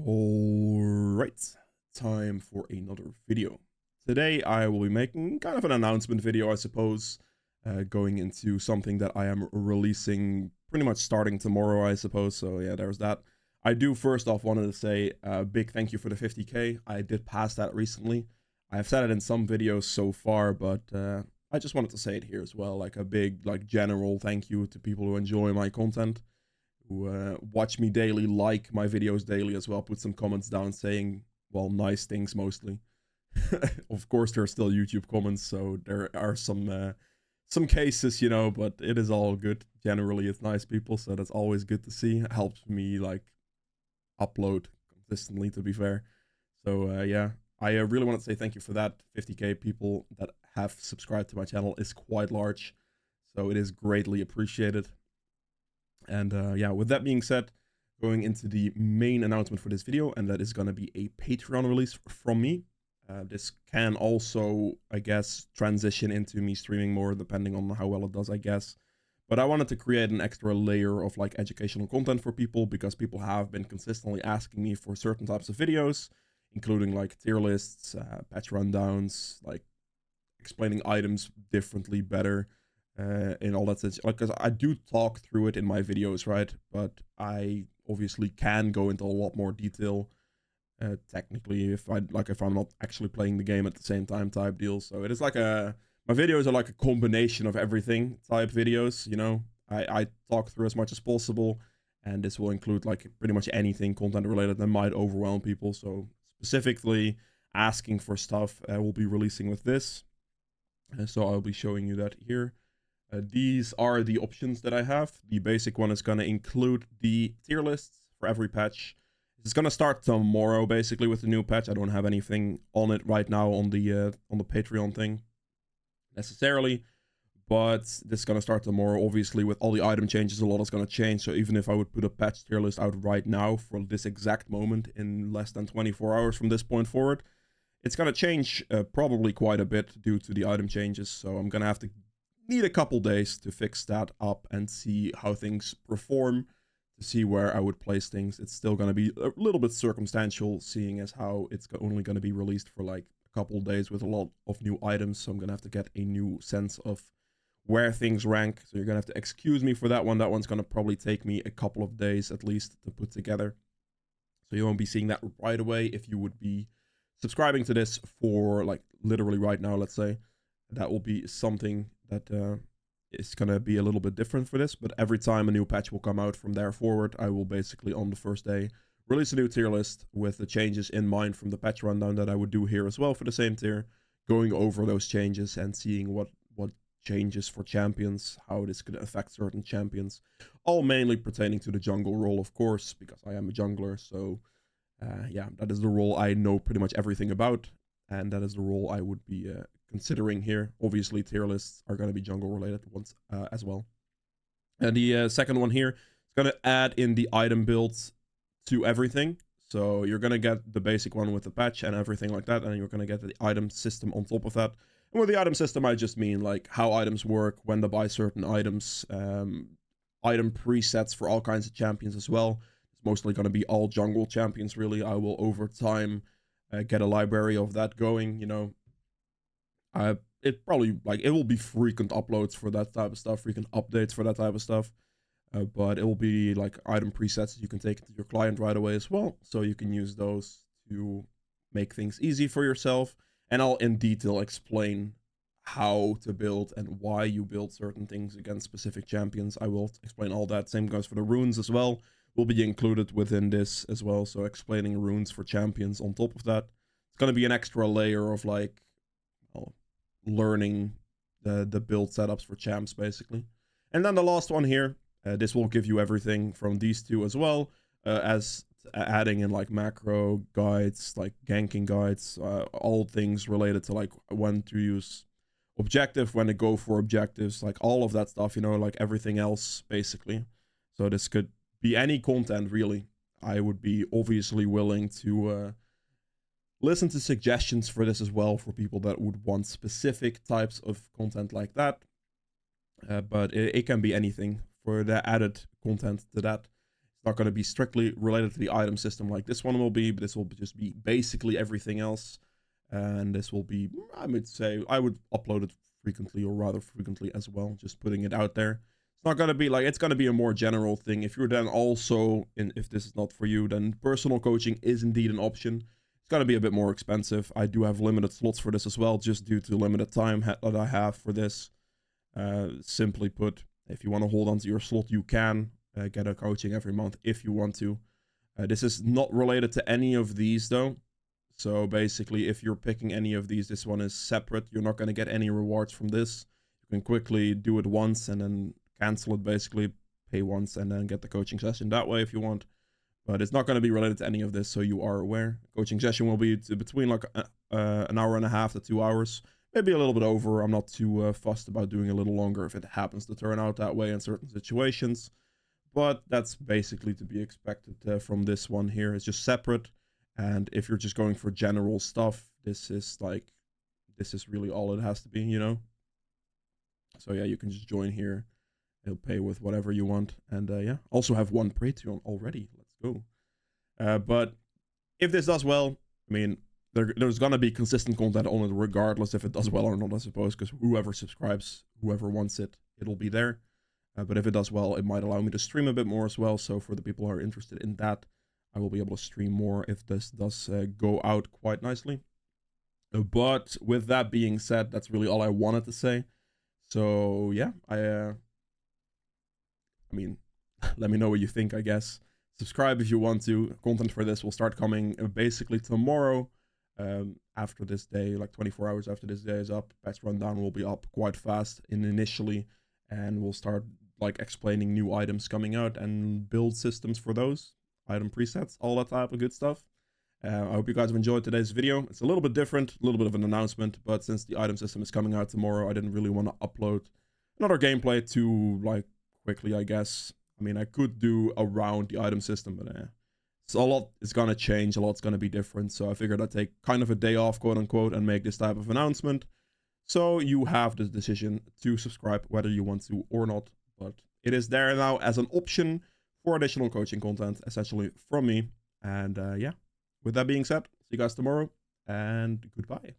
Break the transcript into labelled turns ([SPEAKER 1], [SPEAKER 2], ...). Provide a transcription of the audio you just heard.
[SPEAKER 1] Alright, time for another video. Today I will be making kind of an announcement video, I suppose, going into something that I am releasing pretty much starting tomorrow, I suppose. So yeah, there's that. I do first off wanted to say a big thank you for the 50k. I did pass that recently. I've said it in some videos so far, but I just wanted to say it here as well, like a big, like general thank you to people who enjoy my content, who watch me daily, like my videos daily as well, put some comments down saying, well, nice things mostly. Of course, there are still YouTube comments, so there are some cases, but it is all good. Generally, it's nice people, so that's always good to see. It helps me, like, upload consistently, to be fair. So, yeah, I really want to say thank you for that. 50k people that have subscribed to my channel is quite large, so it is greatly appreciated. And yeah, with that being said, going into the main announcement for this video, and that is going to be a Patreon release from me. This can also, I guess, transition into me streaming more, depending on how well it does, I guess. But I wanted to create an extra layer of like educational content for people, because people have been consistently asking me for certain types of videos, including like tier lists, patch rundowns, like explaining items differently, better, in all that sense. Like, because I do talk through it in my videos, right? But I obviously can go into a lot more detail, technically, if I'm not actually playing the game at the same time, type deal. So it is like my videos are like a combination of everything type videos. I talk through as much as possible, and this will include like pretty much anything content related that might overwhelm people. So specifically asking for stuff, we'll be releasing with this. So I'll be showing you that here. These are the options that I have. The basic one is going to include the tier lists for every patch. It's going to start tomorrow, basically, with the new patch. I don't have anything on it right now on the Patreon thing necessarily, but this is going to start tomorrow. Obviously, with all the item changes, a lot is going to change. So even if I would put a patch tier list out right now for this exact moment in less than 24 hours from this point forward, it's going to change probably quite a bit due to the item changes. So I'm going to have to need a couple days to fix that up and see how things perform, to see where I would place things. It's still going to be a little bit circumstantial, seeing as how it's only going to be released for like a couple days with a lot of new items. So I'm going to have to get a new sense of where things rank. So you're going to have to excuse me for that one. That one's going to probably take me a couple of days at least to put together. So you won't be seeing that right away. If you would be subscribing to this for like literally right now, let's say, that will be something that is going to be a little bit different for this. But every time a new patch will come out from there forward, I will basically on the first day release a new tier list with the changes in mind from the patch rundown that I would do here as well for the same tier, going over those changes and seeing what changes for champions, how this could affect certain champions, all mainly pertaining to the jungle role, of course, because I am a jungler. So yeah, that is the role I know pretty much everything about, and that is the role I would be considering here. Obviously, tier lists are going to be jungle related ones as well. And the second one here is going to add in the item builds to everything. So you're going to get the basic one with the patch and everything like that, and you're going to get the item system on top of that. And with the item system, I just mean like how items work, when to buy certain items, item presets for all kinds of champions as well. It's mostly going to be all jungle champions, really. I will over time get a library of that going, it probably, like, it will be frequent uploads for that type of stuff, frequent updates for that type of stuff. But it will be like item presets that you can take into your client right away as well. So you can use those to make things easy for yourself. And I'll in detail explain how to build and why you build certain things against specific champions. I will explain all that. Same goes for the runes as well. Will be included within this as well. So explaining runes for champions on top of that. It's going to be an extra layer of like, well, learning the build setups for champs basically. And then the last one here, this will give you everything from these two as well, as adding in like macro guides, like ganking guides, all things related to like when to use objective, when to go for objectives, like all of that stuff, like everything else basically. So this could be any content really. I would be obviously willing to listen to suggestions for this as well, for people that would want specific types of content like that. But it can be anything for the added content to that. It's not going to be strictly related to the item system like this one will be, but this will just be basically everything else. And this will be, I would say, I would upload it frequently, or rather frequently as well, just putting it out there. It's not going to be like, it's going to be a more general thing. If you're then also, if this is not for you, then personal coaching is indeed an option. It's going to be a bit more expensive. I do have limited slots for this as well, just due to limited time that I have for this. Simply put, if you want to hold on to your slot, you can get a coaching every month if you want to. This is not related to any of these though. So basically, if you're picking any of these, this one is separate. You're not going to get any rewards from this. You can quickly do it once and then cancel it, basically pay once and then get the coaching session that way if you want. But it's not going to be related to any of this, so you are aware. Coaching session will be between like an hour and a half to 2 hours. Maybe a little bit over. I'm not too fussed about doing a little longer if it happens to turn out that way in certain situations. But that's basically to be expected from this one here. It's just separate. And if you're just going for general stuff, this is really all it has to be, you know? So yeah, you can just join here. It'll pay with whatever you want. And yeah, also have one Patreon already. Let's go. But if this does well, I mean, there's gonna be consistent content on it regardless if it does well or not, I suppose, because whoever subscribes, whoever wants it, it'll be there. But if it does well, it might allow me to stream a bit more as well. So for the people who are interested in that, I will be able to stream more if this does go out quite nicely. But with that being said, that's really all I wanted to say. So yeah, I mean, let me know what you think, I guess. Subscribe if you want to. Content for this will start coming basically tomorrow. After this day, like 24 hours after this day is up. Patch Rundown will be up quite fast initially. And we'll start like explaining new items coming out and build systems for those. Item presets, all that type of good stuff. I hope you guys have enjoyed today's video. It's a little bit different, a little bit of an announcement, but since the item system is coming out tomorrow, I didn't really want to upload another gameplay too like quickly, I guess. I mean, I could do around the item system, but it's a lot is gonna change, a lot's gonna be different. So I figured I'd take kind of a day off, quote unquote, and make this type of announcement. So you have the decision to subscribe whether you want to or not, but it is there now as an option for additional coaching content, essentially from me. And yeah, with that being said, see you guys tomorrow, and goodbye.